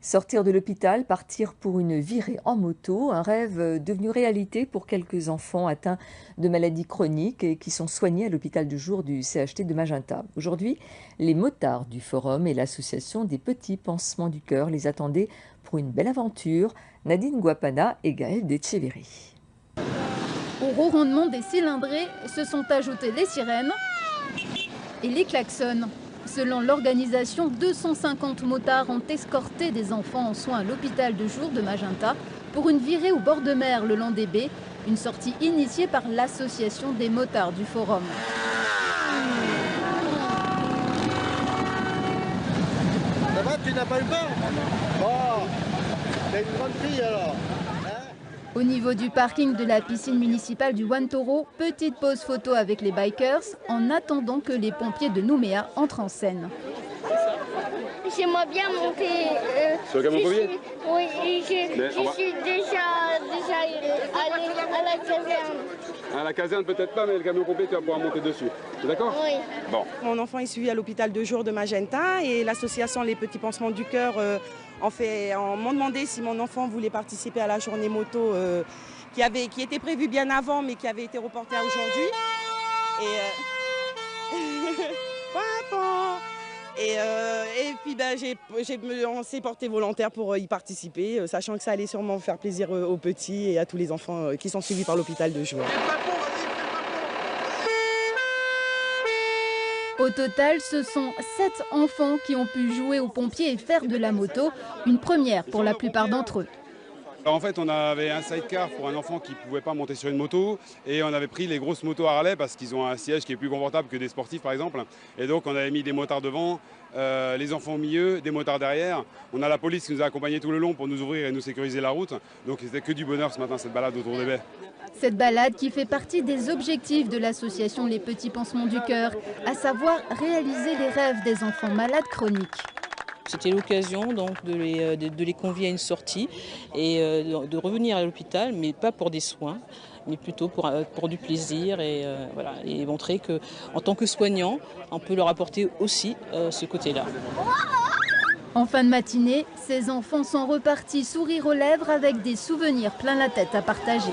Sortir de l'hôpital, partir pour une virée en moto, un rêve devenu réalité pour quelques enfants atteints de maladies chroniques et qui sont soignés à l'hôpital de jour du CHT de Magenta. Aujourd'hui, les motards du Forum et l'association des petits pansements du cœur les attendaient pour une belle aventure. Nadine Guapana et Gaël Decheverry. Au ronronnement des cylindrées se sont ajoutées les sirènes et les klaxons. Selon l'organisation, 250 motards ont escorté des enfants en soins à l'hôpital de jour de Magenta pour une virée au bord de mer le long des baies, une sortie initiée par l'association des motards du Forum. Ça va, tu n'as pas eu peur? Oh, t'es une grande fille alors. Au niveau du parking de la piscine municipale du Wantoro, petite pause photo avec les bikers en attendant que les pompiers de Nouméa entrent en scène. J'aimerais bien monter. Sur le camion pompier? Oui, je suis déjà allée à la caserne. À la caserne peut-être pas, mais le camion pompier tu vas pouvoir monter dessus. T'es d'accord? Oui. Bon. Mon enfant est suivi à l'hôpital de jour de Magenta et l'association Les Petits Pansements du Cœur m'ont demandé si mon enfant voulait participer à la journée moto qui était prévue bien avant mais qui avait été reportée à aujourd'hui. Et puis on s'est porté volontaire pour y participer, sachant que ça allait sûrement faire plaisir aux petits et à tous les enfants qui sont suivis par l'hôpital de jour. Au total, ce sont 7 enfants qui ont pu jouer aux pompiers et faire de la moto, une première pour la plupart d'entre eux. Alors en fait, on avait un sidecar pour un enfant qui ne pouvait pas monter sur une moto et on avait pris les grosses motos Harley parce qu'ils ont un siège qui est plus confortable que des sportifs par exemple. Et donc on avait mis des motards devant, les enfants au milieu, des motards derrière. On a la police qui nous a accompagnés tout le long pour nous ouvrir et nous sécuriser la route. Donc c'était que du bonheur ce matin cette balade autour des baies. Cette balade qui fait partie des objectifs de l'association Les Petits Pansements du Cœur, à savoir réaliser les rêves des enfants malades chroniques. C'était l'occasion donc de les convier à une sortie et de revenir à l'hôpital, mais pas pour des soins, mais plutôt pour du plaisir et montrer qu'en tant que soignant, on peut leur apporter aussi ce côté-là. En fin de matinée, ces enfants sont repartis sourire aux lèvres avec des souvenirs plein la tête à partager.